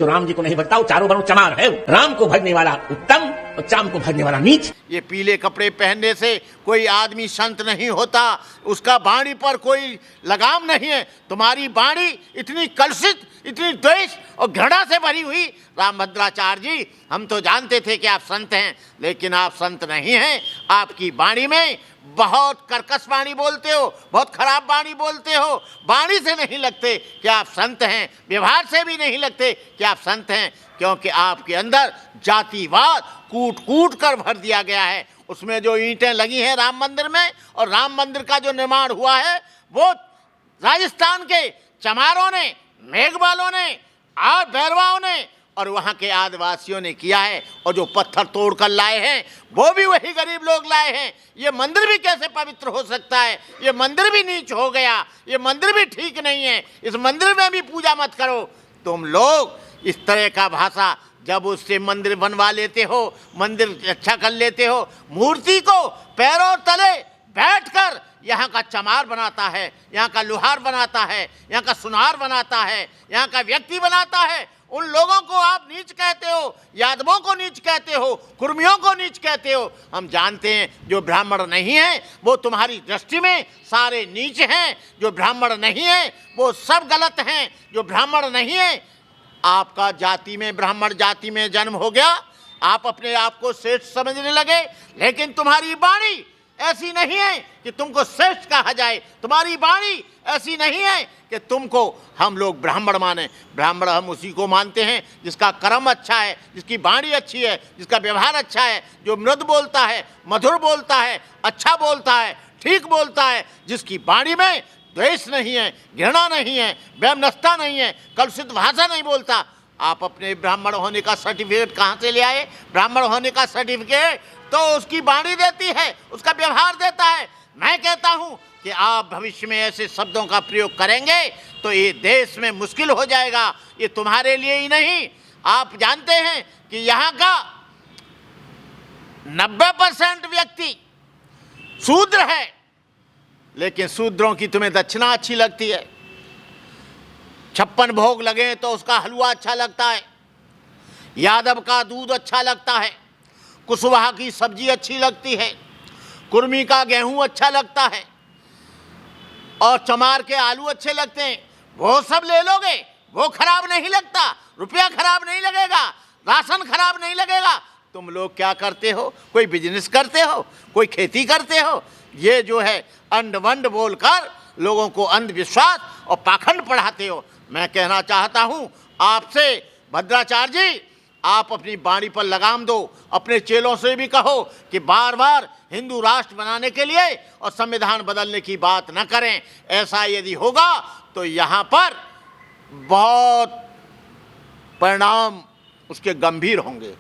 जो राम जी को नहीं भजता वो चारों बनो चमार है। राम को भजने वाला उत्तम और चाम को भजने वाला नीच। ये पीले कपड़े पहनने से कोई आदमी संत नहीं होता, उसका वाणी पर कोई लगाम नहीं है। तुम्हारी वाणी इतनी कलुषित, इतनी द्वेष और घृणा से भरी हुई। रामभद्राचार्य जी, हम तो जानते थे कि आप संत हैं, लेकिन आप संत नहीं हैं। आपकी वाणी में बहुत कर्कश वाणी बोलते हो, बहुत खराब वाणी बोलते हो। वाणी से नहीं लगते कि आप संत हैं, व्यवहार से भी नहीं लगते कि आप संत हैं, क्योंकि आपके अंदर जातिवाद कूट कूट कर भर दिया गया है। उसमें जो ईंटें लगी हैं राम मंदिर में, और राम मंदिर का जो निर्माण हुआ है वो राजस्थान के चमारों ने, मेघवालों ने और बैरवाओं ने और वहाँ के आदिवासियों ने किया है। और जो पत्थर तोड़ कर लाए हैं वो भी वही गरीब लोग लाए हैं। ये मंदिर भी कैसे पवित्र हो सकता है? ये मंदिर भी नीच हो गया, ये मंदिर भी ठीक नहीं है। इस मंदिर में भी पूजा मत करो। तुम लोग इस तरह का भाषा जब उससे मंदिर बनवा लेते हो, मंदिर अच्छा कर लेते हो, मूर्ति को पैरों तले बैठकर यहाँ का चमार बनाता है, यहाँ का लुहार बनाता है, यहाँ का सुनार बनाता है, यहाँ का व्यक्ति बनाता है, उन लोगों को आप नीच कहते हो, यादवों को नीच कहते हो, कुर्मियों को नीच कहते हो। हम जानते हैं जो ब्राह्मण नहीं है वो तुम्हारी दृष्टि में सारे नीच हैं। जो ब्राह्मण नहीं है वो सब गलत हैं। जो ब्राह्मण नहीं है, आपका जाति में, ब्राह्मण जाति में जन्म हो गया, आप अपने आप को श्रेष्ठ समझने लगे, लेकिन तुम्हारी वाणी ऐसी नहीं है कि तुमको श्रेष्ठ कहा जाए। तुम्हारी वाणी ऐसी नहीं है कि तुमको हम लोग ब्राह्मण माने। ब्राह्मण हम उसी को मानते हैं जिसका कर्म अच्छा है, जिसकी वाणी अच्छी है, जिसका व्यवहार अच्छा है, जो मृदु बोलता है, मधुर बोलता है, अच्छा बोलता है, ठीक बोलता है, जिसकी वाणी में द्वेष नहीं है, घृणा नहीं है, वैमनस्यता नहीं है, कलुषित भाषा नहीं बोलता। आप अपने ब्राह्मण होने का सर्टिफिकेट कहाँ से ले आए? ब्राह्मण होने का सर्टिफिकेट तो उसकी वाणी देती है, उसका व्यवहार देता है। मैं कहता हूँ कि आप भविष्य में ऐसे शब्दों का प्रयोग करेंगे तो ये देश में मुश्किल हो जाएगा। ये तुम्हारे लिए ही नहीं, आप जानते हैं कि यहाँ का 90% व्यक्ति शूद्र है, लेकिन शूद्रों की तुम्हें दक्षिणा अच्छी लगती है। 56 भोग लगे तो उसका हलवा अच्छा लगता है, यादव का दूध अच्छा लगता है, कुशवाहा की सब्जी अच्छी लगती है, कुर्मी का गेहूं अच्छा लगता है और चमार के आलू अच्छे लगते हैं। वो सब ले लोगे, वो खराब नहीं लगता, रुपया खराब नहीं लगेगा, राशन खराब नहीं लगेगा। तुम लोग क्या करते हो? कोई बिजनेस करते हो, कोई खेती करते हो। ये जो है अंड वंड बोलकर लोगों को अंधविश्वास और पाखंड पढ़ाते हो। मैं कहना चाहता हूं आपसे, भद्राचार्य जी, आप अपनी वाणी पर लगाम दो। अपने चेलों से भी कहो कि बार बार हिंदू राष्ट्र बनाने के लिए और संविधान बदलने की बात न करें। ऐसा यदि होगा तो यहाँ पर बहुत परिणाम उसके गंभीर होंगे।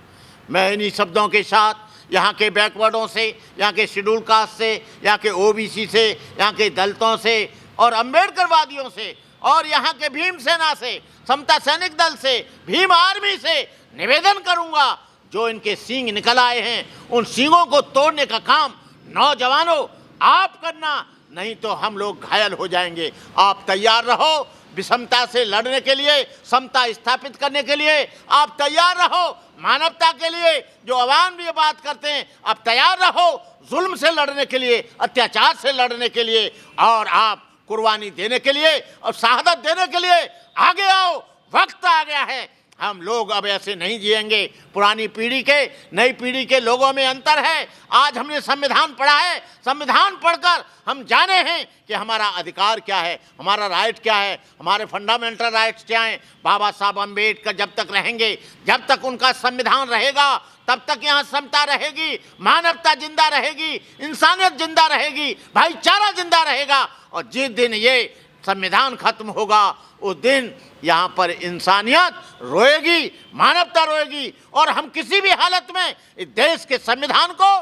मैं इन्हीं शब्दों के साथ यहाँ के बैकवर्डों से, यहाँ के शेड्यूल कास्ट से, यहाँ के ओबीसी से, यहाँ के दलितों से और अम्बेडकरवादियों से और यहाँ के भीम सेना से, समता सैनिक दल से, भीम आर्मी से निवेदन करूंगा, जो इनके सींग निकल आए हैं उन सींगों को तोड़ने का काम नौजवानों आप करना, नहीं तो हम लोग घायल हो जाएंगे। आप तैयार रहो विषमता से लड़ने के लिए, समता स्थापित करने के लिए आप तैयार रहो। मानवता के लिए जो अवाम भी ये बात करते हैं, आप तैयार रहो जुल्म से लड़ने के लिए, अत्याचार से लड़ने के लिए, और आप कुर्बानी देने के लिए और शहादत देने के लिए आगे आओ। वक्त आ गया है, हम लोग अब ऐसे नहीं जिएंगे। पुरानी पीढ़ी के, नई पीढ़ी के लोगों में अंतर है। आज हमने संविधान पढ़ा है, संविधान पढ़कर हम जाने हैं कि हमारा अधिकार क्या है, हमारा राइट क्या है, हमारे फंडामेंटल राइट्स क्या हैं। बाबा साहब अम्बेडकर जब तक रहेंगे, जब तक उनका संविधान रहेगा, तब तक यहाँ समता रहेगी, मानवता जिंदा रहेगी, इंसानियत जिंदा रहेगी, भाईचारा जिंदा रहेगा। और जिस दिन ये संविधान खत्म होगा उस दिन यहाँ पर इंसानियत रोएगी, मानवता रोएगी, और हम किसी भी हालत में इस देश के संविधान को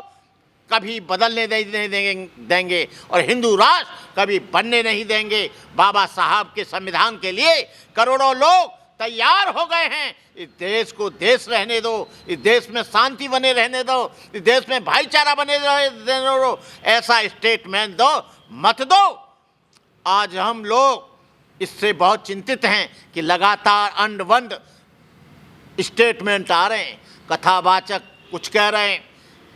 कभी बदलने नहीं देंगे और हिंदू राष्ट्र कभी बनने नहीं देंगे। बाबा साहब के संविधान के लिए करोड़ों लोग तैयार हो गए हैं। इस देश को देश रहने दो, इस देश में शांति बने रहने दो, इस देश में भाईचारा बने रहने दो। ऐसा स्टेटमेंट दो, मत दो। आज हम लोग इससे बहुत चिंतित हैं कि लगातार अंड वंड स्टेटमेंट आ रहे हैं, कथावाचक कुछ कह रहे हैं,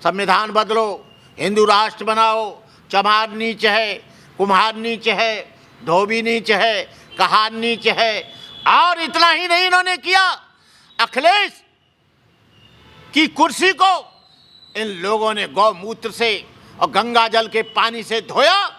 संविधान बदलो, हिंदू राष्ट्र बनाओ, चमार नीच है, कुम्हार नीच है, धोबी नीच है, कहार नीच है। और इतना ही नहीं इन्होंने किया, अखिलेश की कुर्सी को इन लोगों ने गौमूत्र से और गंगा जल के पानी से धोया।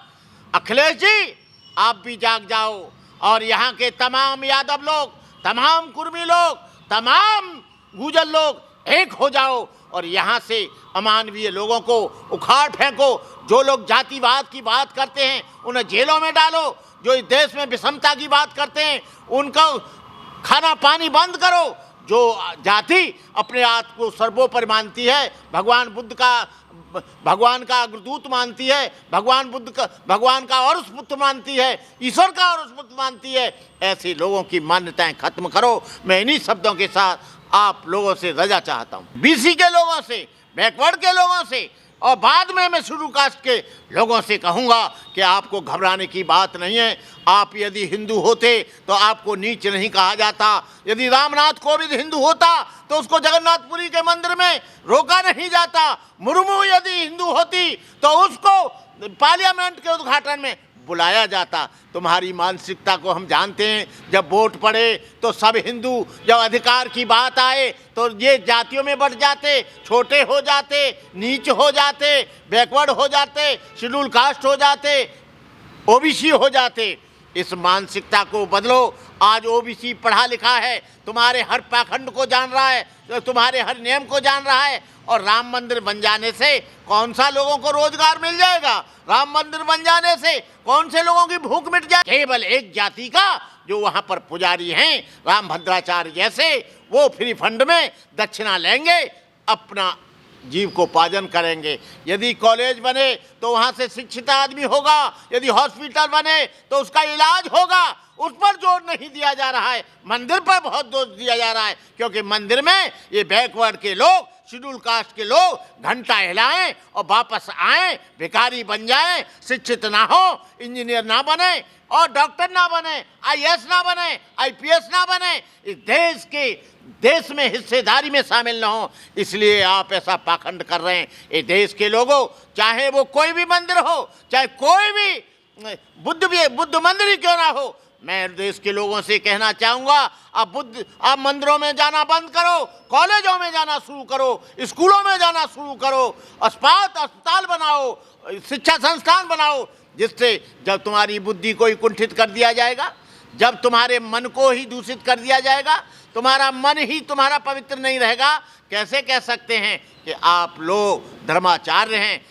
अखिलेश जी आप भी जाग जाओ और यहाँ के तमाम यादव लोग, तमाम कुर्मी लोग, तमाम गुजर लोग एक हो जाओ और यहाँ से अमानवीय लोगों को उखाड़ फेंको। जो लोग जातिवाद की बात करते हैं उन्हें जेलों में डालो, जो इस देश में विषमता की बात करते हैं उनका खाना पानी बंद करो। जो जाति अपने आप को सर्वोपरि मानती है, भगवान का अग्रदूत मानती है, भगवान का और पुत्र मानती है, ईश्वर का और पुत्र मानती है, ऐसे लोगों की मान्यताएं खत्म करो। मैं इन्हीं शब्दों के साथ आप लोगों से रजा चाहता हूं, बीसी के लोगों से, बैकवर्ड के लोगों से और बाद में मैं शेड्यूल कास्ट के लोगों से कहूँगा कि आपको घबराने की बात नहीं है। आप यदि हिंदू होते तो आपको नीच नहीं कहा जाता। यदि रामनाथ कोविंद हिंदू होता तो उसको जगन्नाथपुरी के मंदिर में रोका नहीं जाता। मुर्मू यदि हिंदू होती तो उसको पार्लियामेंट के उद्घाटन में बुलाया जाता। तुम्हारी मानसिकता को हम जानते हैं। जब वोट पड़े तो सब हिंदू, जब अधिकार की बात आए तो ये जातियों में बढ़ जाते, छोटे हो जाते, नीच हो जाते, बैकवर्ड हो जाते, शेड्यूल कास्ट हो जाते, ओबीसी हो जाते। इस मानसिकता को बदलो। आज ओबीसी पढ़ा लिखा है, तुम्हारे हर पाखंड को जान रहा है, तुम्हारे हर नियम को जान रहा है। और राम मंदिर बन जाने से कौन सा लोगों को रोजगार मिल जाएगा? राम मंदिर बन जाने से कौन से लोगों की भूख मिट जाए? केवल एक जाति का जो वहां पर पुजारी हैं, राम भद्राचार्य जैसे, वो फ्री फंड में दक्षिणा लेंगे, अपना जीविकोपार्जन करेंगे। यदि कॉलेज बने तो वहां से शिक्षित आदमी होगा, यदि हॉस्पिटल बने तो उसका इलाज होगा। उस पर जोर नहीं दिया जा रहा है, मंदिर पर बहुत जोर दिया जा रहा है, क्योंकि मंदिर में ये बैकवर्ड के लोग, शेड्यूल कास्ट के लोग घंटा हिलाएं और वापस आएं, भिखारी बन जाएं, शिक्षित ना हो, इंजीनियर ना बने और डॉक्टर ना बने, आईएएस ना बने, आईपीएस ना बने, इस देश में हिस्सेदारी में शामिल ना हो। इसलिए आप ऐसा पाखंड कर रहे हैं। ये देश के लोगों, चाहे वो कोई भी मंदिर हो, चाहे कोई भी बुद्ध मंदिर ही क्यों ना हो, मैं देश के लोगों से कहना चाहूँगा, आप मंदिरों में जाना बंद करो, कॉलेजों में जाना शुरू करो, स्कूलों में जाना शुरू करो, अस्पताल बनाओ, शिक्षा संस्थान बनाओ, जिससे जब तुम्हारी बुद्धि को ही कुंठित कर दिया जाएगा, जब तुम्हारे मन को ही दूषित कर दिया जाएगा, तुम्हारा मन ही तुम्हारा पवित्र नहीं रहेगा, कैसे कह सकते हैं कि आप लोग धर्माचार्य हैं?